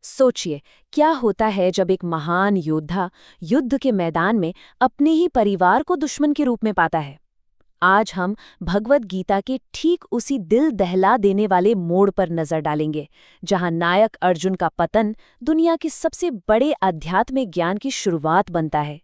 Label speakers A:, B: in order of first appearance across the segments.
A: सोचिए, क्या होता है जब एक महान योद्धा युद्ध के मैदान में अपने ही परिवार को दुश्मन के रूप में पाता है। आज हम भगवद गीता के ठीक उसी दिल दहला देने वाले मोड़ पर नजर डालेंगे, जहां नायक अर्जुन का पतन दुनिया के सबसे बड़े आध्यात्मिक ज्ञान की शुरुआत बनता है।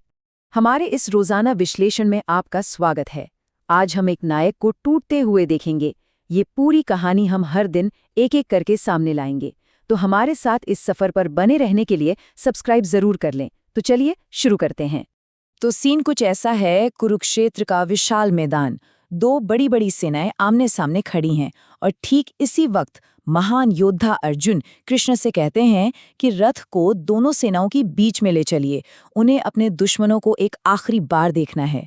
B: हमारे इस रोजाना विश्लेषण में आपका स्वागत है। आज हम एक नायक को टूटते हुए देखेंगे। ये पूरी कहानी हम हर दिन एक एक करके सामने लाएंगे। तो हमारे साथ इस सफर पर बने रहने के लिए सब्सक्राइब जरूर कर लें। तो चलिए शुरू करते हैं। तो सीन कुछ ऐसा है, कुरुक्षेत्र का विशाल मैदान, दो बड़ी बड़ी सेनाएं आमने सामने खड़ी हैं और ठीक इसी वक्त महान योद्धा अर्जुन कृष्ण से कहते हैं कि रथ को दोनों सेनाओं की बीच में ले चलिए, उन्हें अपने दुश्मनों को एक आखिरी बार देखना है।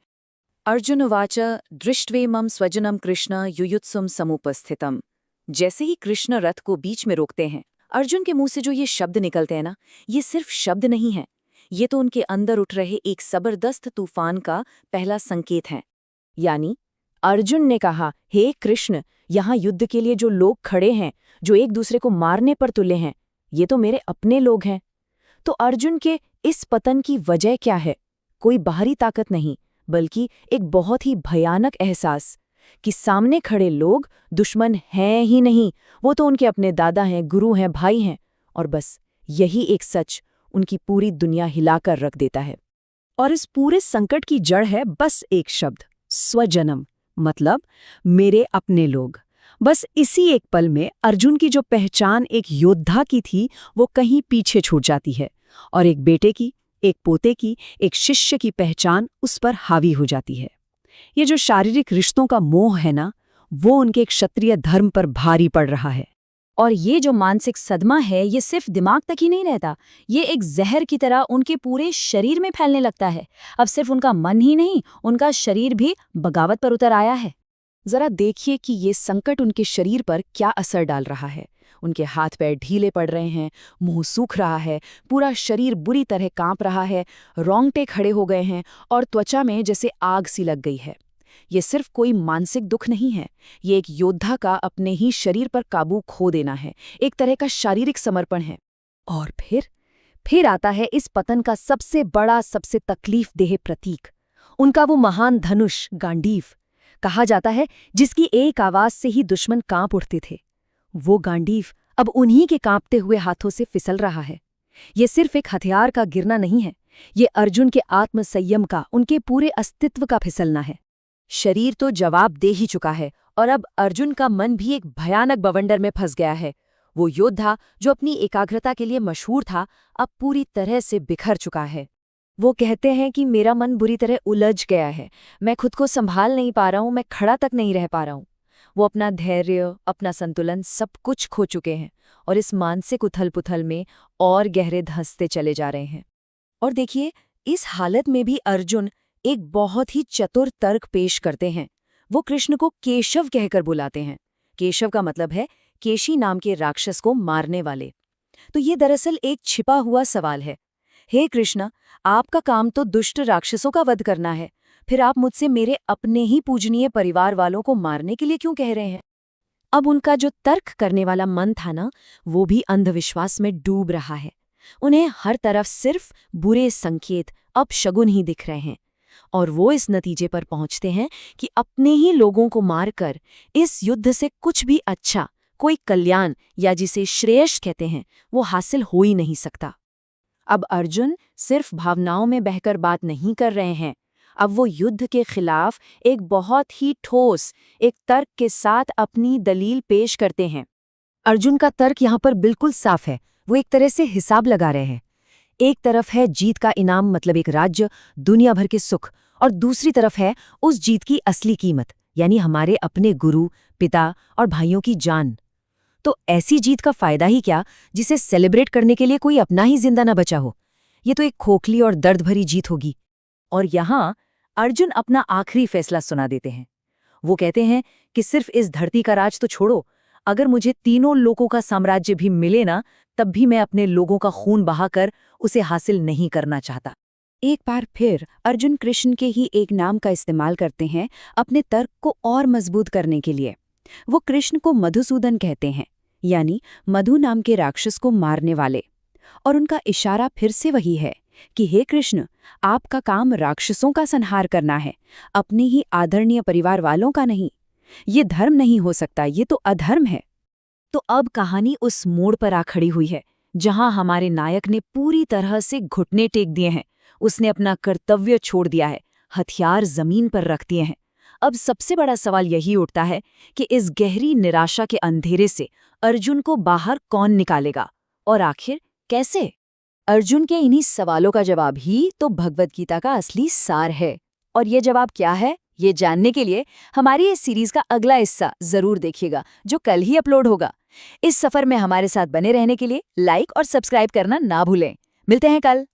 B: अर्जुन उवाच दृष्ट्वेमं स्वजनम कृष्ण युयुत्सुम समुपस्थितम। जैसे ही कृष्ण रथ को बीच में रोकते हैं, अर्जुन के मुंह से जो ये शब्द निकलते हैं ना, ये सिर्फ शब्द नहीं है, ये तो उनके अंदर उठ रहे एक जबरदस्त तूफान का पहला संकेत है। यानी अर्जुन ने कहा, हे कृष्ण, यहाँ युद्ध के लिए जो लोग खड़े हैं, जो एक दूसरे को मारने पर तुले हैं, ये तो मेरे अपने लोग हैं। तो अर्जुन के इस पतन की वजह क्या है? कोई बाहरी ताकत नहीं, बल्कि एक बहुत ही भयानक एहसास कि सामने खड़े लोग दुश्मन हैं ही नहीं, वो तो उनके अपने दादा हैं, गुरु हैं, भाई हैं। और बस यही एक सच उनकी पूरी दुनिया हिलाकर रख देता है। और इस पूरे संकट की जड़ है बस एक शब्द, स्वजनम, मतलब मेरे अपने लोग। बस इसी एक पल में अर्जुन की जो पहचान एक योद्धा की थी, वो कहीं पीछे छूट जाती है और एक बेटे की, एक पोते की, एक शिष्य की पहचान उस पर हावी हो जाती है। ये जो शारीरिक रिश्तों का मोह है ना, वो उनके क्षत्रिय धर्म पर भारी पड़ रहा है। और ये जो मानसिक सदमा है, ये सिर्फ दिमाग तक ही नहीं रहता, ये एक जहर की तरह उनके पूरे शरीर में फैलने लगता है। अब सिर्फ उनका मन ही नहीं, उनका शरीर भी बगावत पर उतर आया है। जरा देखिए कि ये संकट उनके शरीर पर क्या असर डाल रहा है। उनके हाथ पैर ढीले पड़ रहे हैं, मुंह सूख रहा है, पूरा शरीर बुरी तरह कांप रहा है, रोंगटे खड़े हो गए हैं और त्वचा में जैसे आग सी लग गई है। ये सिर्फ कोई मानसिक दुख नहीं है, ये एक योद्धा का अपने ही शरीर पर काबू खो देना है, एक तरह का शारीरिक समर्पण है। और फिर आता है इस पतन का सबसे बड़ा, सबसे तकलीफदेह प्रतीक, उनका वो महान धनुष गांडीव। कहा जाता है जिसकी एक आवाज से ही दुश्मन कांप उठते थे, वो गांडीव अब उन्हीं के कांपते हुए हाथों से फिसल रहा है। ये सिर्फ एक हथियार का गिरना नहीं है, ये अर्जुन के आत्मसंयम का, उनके पूरे अस्तित्व का फिसलना है। शरीर तो जवाब दे ही चुका है और अब अर्जुन का मन भी एक भयानक बवंडर में फंस गया है। वो योद्धा जो अपनी एकाग्रता के लिए मशहूर था, अब पूरी तरह से बिखर चुका है। वो कहते हैं कि मेरा मन बुरी तरह उलझ गया है, मैं खुद को संभाल नहीं पा रहा हूँ, मैं खड़ा तक नहीं रह पा रहा हूँ। वो अपना धैर्य, अपना संतुलन सब कुछ खो चुके हैं और इस मानसिक उथल-पुथल में और गहरे धंसते चले जा रहे हैं। और देखिए, इस हालत में भी अर्जुन एक बहुत ही चतुर तर्क पेश करते हैं। वो कृष्ण को केशव कहकर बुलाते हैं। केशव का मतलब है केशी नाम के राक्षस को मारने वाले। तो ये दरअसल एक छिपा हुआ सवाल है। हे कृष्ण, आपका काम तो दुष्ट राक्षसों का वध करना है, फिर आप मुझसे मेरे अपने ही पूजनीय परिवार वालों को मारने के लिए क्यों कह रहे हैं? अब उनका जो तर्क करने वाला मन था ना, वो भी अंधविश्वास में डूब रहा है। उन्हें हर तरफ सिर्फ बुरे संकेत, अपशगुन ही दिख रहे हैं और वो इस नतीजे पर पहुंचते हैं कि अपने ही लोगों को मारकर इस युद्ध से कुछ भी अच्छा, कोई कल्याण या जिसे श्रेयस कहते हैं, वो हासिल हो ही नहीं सकता। अब अर्जुन सिर्फ भावनाओं में बहकर बात नहीं कर रहे हैं, अब वो युद्ध के खिलाफ एक बहुत ही ठोस, एक तर्क के साथ अपनी दलील पेश करते हैं। अर्जुन का तर्क यहाँ पर बिल्कुल साफ है। वो एक तरह से हिसाब लगा रहे हैं। एक तरफ है जीत का इनाम, मतलब एक राज्य, दुनिया भर के सुख, और दूसरी तरफ है उस जीत की असली कीमत, यानी हमारे अपने गुरु, पिता और भाइयों की जान। तो ऐसी जीत का फायदा ही क्या जिसे सेलिब्रेट करने के लिए कोई अपना ही जिंदा न बचा हो? ये तो एक खोखली और दर्द भरी जीत होगी। और यहाँ अर्जुन अपना आखिरी फैसला सुना देते हैं। वो कहते हैं कि सिर्फ इस धरती का राज तो छोड़ो, अगर मुझे तीनों लोगों का साम्राज्य भी मिले ना, तब भी मैं अपने लोगों का खून बहाकर उसे हासिल नहीं करना चाहता। एक बार फिर अर्जुन कृष्ण के ही एक नाम का इस्तेमाल करते हैं अपने तर्क को और मजबूत करने के लिए। वो कृष्ण को मधुसूदन कहते हैं, यानी मधु नाम के राक्षस को मारने वाले। और उनका इशारा फिर से वही है कि हे कृष्ण, आपका काम राक्षसों का संहार करना है, अपने ही आदरणीय परिवार वालों का नहीं। ये धर्म नहीं हो सकता, ये तो अधर्म है।
A: तो अब कहानी उस मोड़ पर आ खड़ी हुई है जहां हमारे नायक ने पूरी तरह से घुटने टेक दिए हैं। उसने अपना कर्तव्य छोड़ दिया है, हथियार जमीन पर रख दिए हैं। अब सबसे बड़ा सवाल यही उठता है कि इस गहरी निराशा के अंधेरे से अर्जुन को बाहर कौन निकालेगा, और आखिर कैसे? अर्जुन के इन्हीं सवालों का जवाब ही तो भगवद गीता का असली सार है। और ये जवाब क्या है, ये जानने के लिए हमारी इस सीरीज का अगला हिस्सा जरूर देखिएगा, जो कल ही अपलोड होगा। इस सफर में हमारे साथ बने रहने के लिए लाइक और सब्सक्राइब करना ना भूलें। मिलते हैं कल।